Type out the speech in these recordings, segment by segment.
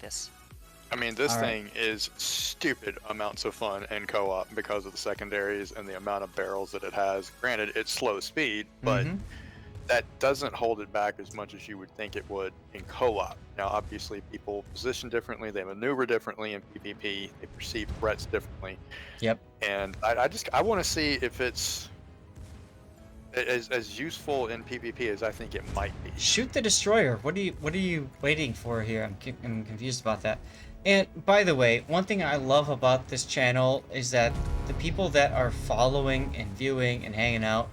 practice. I mean, this All right. thing is stupid amounts of fun in co-op because of the secondaries and the amount of barrels that it has. Granted, it's slow speed, but Mhm. that doesn't hold it back as much as you would think it would in co-op. Now, obviously, people position differently, they maneuver differently in PvP, they perceive threats differently, Yep. and I want to see if it's as useful in PvP as I think it might be. Shoot the destroyer. What are you waiting for here? I'm confused about that. And by the way, one thing I love about this channel is that the people that are following and viewing and hanging out,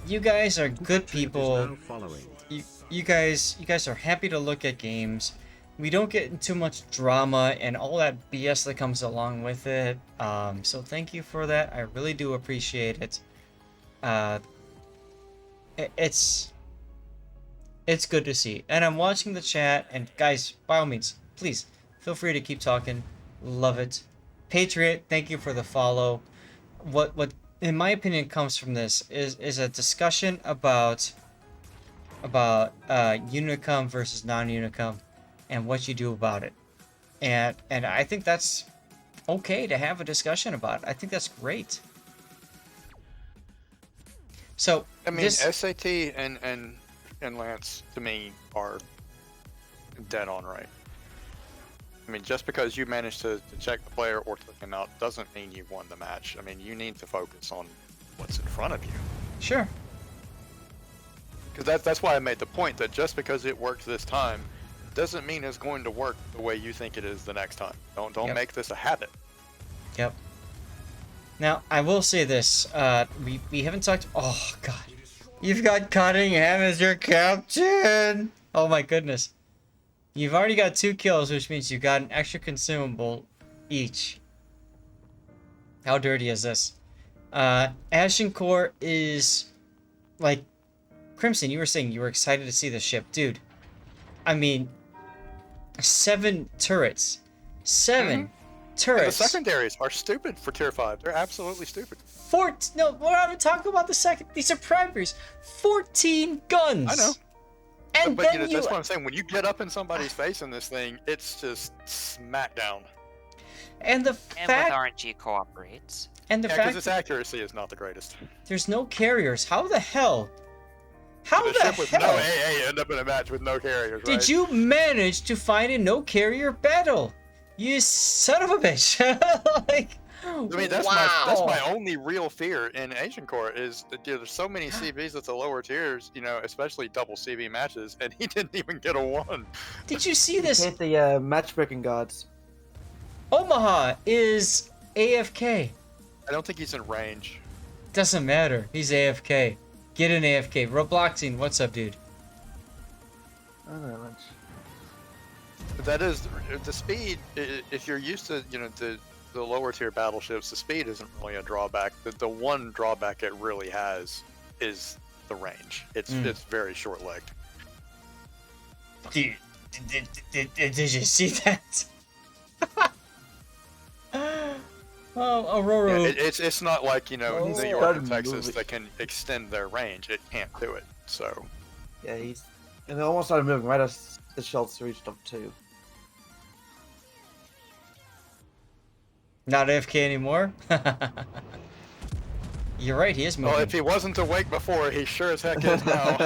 you guys are good people. You guys are happy to look at games. We don't get into much drama and all that BS that comes along with it. So thank you for that. I really do appreciate it. Uh, it's good to see. And I'm watching the chat, and guys, by all means, please feel free to keep talking. Love it. Patriot, thank you for the follow. What in my opinion comes from this is a discussion about Unicum versus non-Unicum and what you do about it. And I think that's okay to have a discussion about it. I think that's great. So I mean, this, SAT and Lance to me are dead on right. I mean, just because you managed to check the player or click him out doesn't mean you won the match. I mean, you need to focus on what's in front of you. sure. Because that's why I made the point that just because it worked this time doesn't mean it's going to work the way you think it is the next time. Don't Yep. make this a habit. Yep. Now, I will say this. We haven't talked... Oh, God. You've got Cunningham as your captain! Oh, my goodness. You've already got 2 kills, which means you got an extra consumable each. How dirty is this? Agincourt is... Like... Crimson, you were saying you were excited to see the ship. Dude. I mean... 7 turrets. 7 turrets. And the secondaries are stupid for tier 5. They're absolutely stupid. No, we're not even talking about the second. These are primaries. 14 guns. I know. And But then you know, that's what I'm saying. When you get up in somebody's face in this thing, it's just smackdown. And the And fact, with RNG cooperates. and the Yeah, because fact its that accuracy is not the greatest. there's no carriers. How the hell? How The the ship with no hell AA end up in a match with no carriers, right? did you manage to find a no carrier battle? You son of a bitch! Like, I mean, that's my only real fear in Agincourt is that there's so many CVs at the lower tiers, you know, especially double CV matches, and he didn't even get a 1. Did you see this? Hit the matchmaking gods. Omaha is AFK. I don't think he's in range. Doesn't matter. He's AFK. Get an AFK. Robloxing, what's up, dude? I don't know much. But that is the speed. If you're used to, you know, the lower tier battleships, the speed isn't really a drawback. The one drawback it really has is the range. It's very short legged. Dude, did you see that? Oh, Aurora. Yeah, it's not like, you know, Oh, New York started and Texas moving. that can extend their range. It can't do it. So Yeah, he's... And they almost started moving right as the shells reached up too. Not AFK anymore? You're right, he is moving. well, if he wasn't awake before, he sure as heck is now.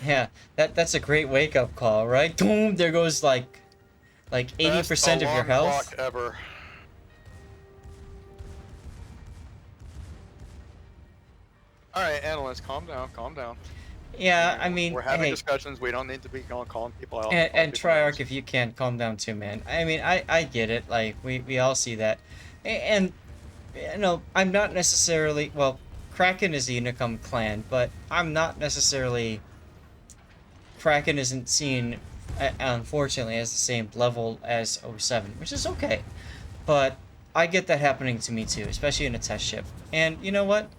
Yeah, that's a great wake-up call, right? Boom, there goes like 80% of your Best alarm health. clock ever. All right, analysts, calm down, calm down. Yeah, I mean, We're having hey, discussions. We don't need to be calling people out. and calling people Triarch, names. if you can, calm down too, man. I mean, I get it. Like, we all see that. And, you know, I'm not necessarily... Well, Kraken is the Unicum clan, but I'm not necessarily... Kraken isn't seen, unfortunately, as the same level as 07, which is okay. But I get that happening to me too, especially in a test ship. And you know what?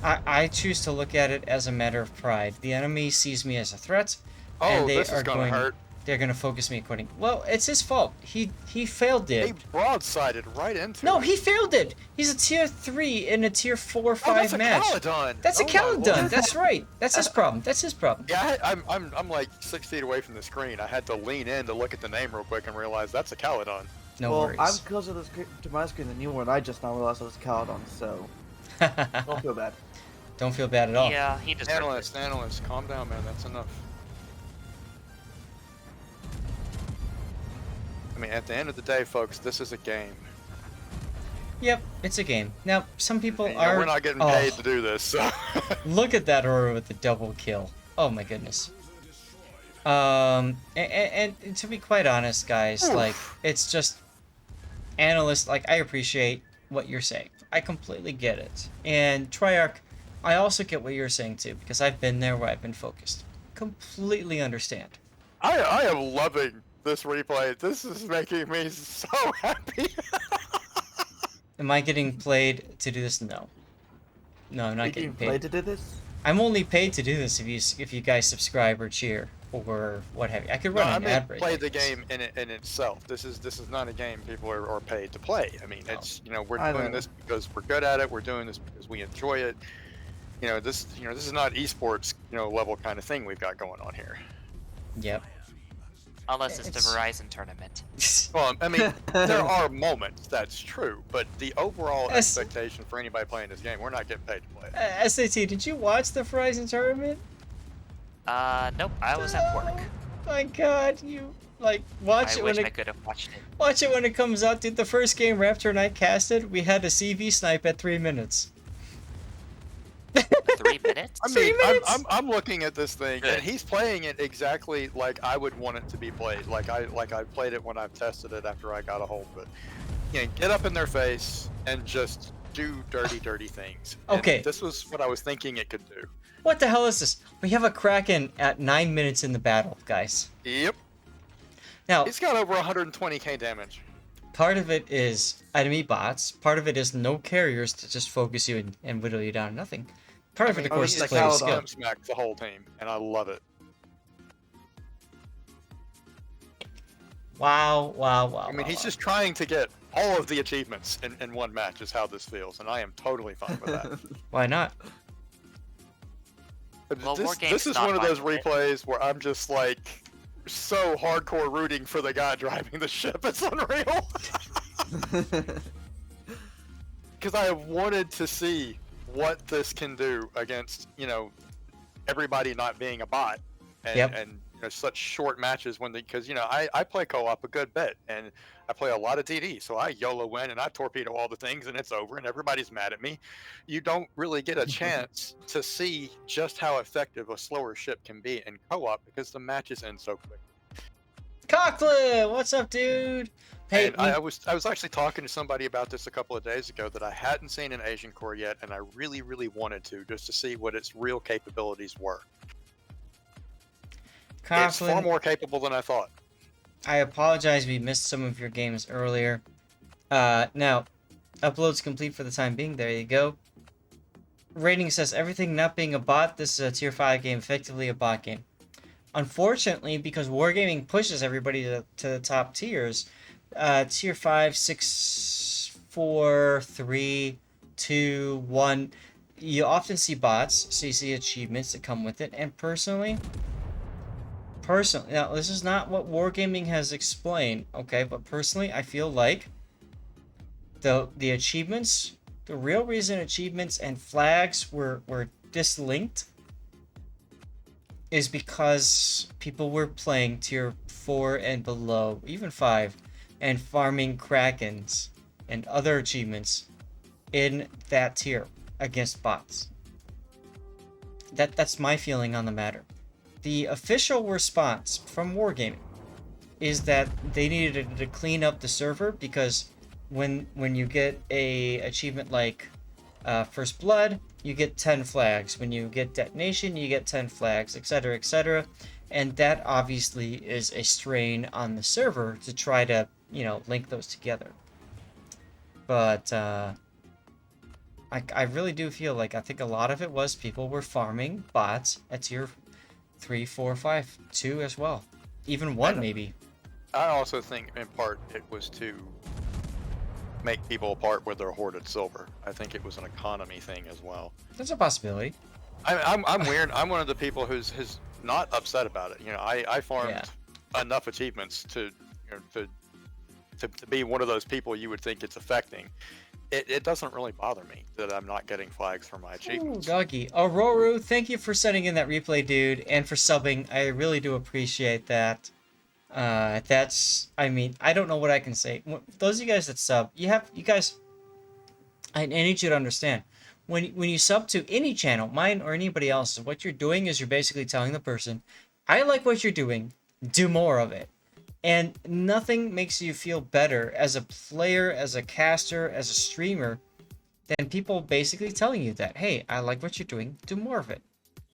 I choose to look at it as a matter of pride. The enemy sees me as a threat, Oh, and they this are is gonna going. hurt. they're gonna focus me according. Well, it's his fault. He failed He it. broadsided right into No, it. he failed it. He's a tier 3 in a tier 4 5 Oh, that's a match. Caledon. That's a Oh my Caledon. word. That's right. That's his problem. That's his problem. Yeah, I'm like 6 feet away from the screen. I had to lean in to look at the name real quick and realize that's a Caledon. No well, worries. I'm closer to my screen than you were, and I just now realized it was Caledon, so don't feel bad. Don't feel bad at all. Yeah, he deserves it. Analyst, calm down, man. That's enough. I mean, at the end of the day, folks, this is a game. Yep, it's a game. Now, some people And, are. we're not getting Oh, paid to do this, so. look at that Aurora with the double kill. Oh my goodness. And to be quite honest, guys, Oof. like, it's just analysts. Like, I appreciate what you're saying. I completely get it. And Triarch, I also get what you're saying too, because I've been there where I've been focused. Completely understand. I am loving this replay. This is making me so happy. Am I getting played to do this? No. No, I'm not You getting can play paid. to do this? I'm only paid to do this if you guys subscribe or cheer or what have you. I could No, run I an mean, ad break. play like the this. game in itself. This is not a game people are paid to play. I mean, No. it's we're I doing know. this because we're good at it. We're doing this because we enjoy it. This is not esports level kind of thing we've got going on here. Yep. Unless it's the It's- Verizon tournament. Well, I mean, there are moments that's true, but the overall Yes. expectation for anybody playing this game, we're not getting paid to play it. SAT, did you watch the Verizon tournament? Nope, I was at work. Oh my god, you watch I it wish when I it could have watched it. watch it when it comes out, dude. The first game Raptor and I casted, we had a CV snipe at 3 minutes. 3 minutes? I 3 mean, minutes? I'm looking at this thing, Good. and he's playing it exactly like I would want it to be played. Like I played it when I've tested it after I got a hold of it. Get up in their face and just do dirty things. And Okay. this was what I was thinking it could do. What the hell is this? We have a Kraken at 9 minutes in the battle, guys. Yep. Now, He's got over 120k damage. part of it is enemy bots. Part of it is no carriers to just focus you and whittle you down to nothing. Part of it, of I mean, course, he's is like player Caledon. skill. Slam smacked the whole team, and I love it. Wow, wow, wow. I mean, wow, he's wow. just trying to get all of the achievements in one match is how this feels, and I am totally fine with that. Why not? But Well, this Wargame's is not one of fine those with it. replays where I'm just like so hardcore rooting for the guy driving the ship. It's unreal. Because I have wanted to see what this can do against everybody not being a bot and Yep. and such short matches because I play co-op a good bit and I play a lot of DD, so I YOLO in and I torpedo all the things and it's over and everybody's mad at me. You don't really get a chance to see just how effective a slower ship can be in co-op because the matches end so quick. Cocklet, what's up, dude? Hey, And I was actually talking to somebody about this a couple of days ago that I hadn't seen in Agincourt yet, and I really, really wanted to just to see what its real capabilities were. It's far Coughlin, more capable than I thought. I apologize we missed some of your games earlier. Now, upload's complete for the time being. There you go. Rating says everything not being a bot. This is a tier 5 game, effectively a bot game. Unfortunately, because Wargaming pushes everybody to the top tiers, tier 5, 6, 4, 3, 2, 1, you often see bots, so you see achievements that come with it, and personally, now this is not what Wargaming has explained, okay, but personally, I feel like the achievements, the real reason achievements and flags were dislinked is because people were playing tier 4 and below, even 5, and farming Krakens and other achievements in that tier against bots. That's my feeling on the matter. The official response from Wargaming is that they needed to clean up the server because when you get a achievement like First Blood, you get 10 flags. When you get Detonation, you get 10 flags, etc., etc. And that obviously is a strain on the server to try to, link those together. But I really do feel like I think a lot of it was people were farming bots at tier 3, 4, 5, 2 as well. even one And- maybe. I also think in part it was to make people apart with their hoarded silver. I think it was an economy thing as well. That's a possibility. I'm weird. I'm one of the people who's not upset about it. You know, I farmed Yeah. enough achievements to, to be one of those people you would think it's affecting. It doesn't really bother me that I'm not getting flags for my Ooh, achievements. doggy. Auroru, thank you for sending in that replay, dude, and for subbing. I really do appreciate that. That's, I mean, I don't know what I can say. Those of you guys that sub, you guys, I need you to understand. When you sub to any channel, mine or anybody else's, what you're doing is you're basically telling the person, I like what you're doing, do more of it. And nothing makes you feel better as a player, as a caster, as a streamer, than people basically telling you that, hey, I like what you're doing, do more of it.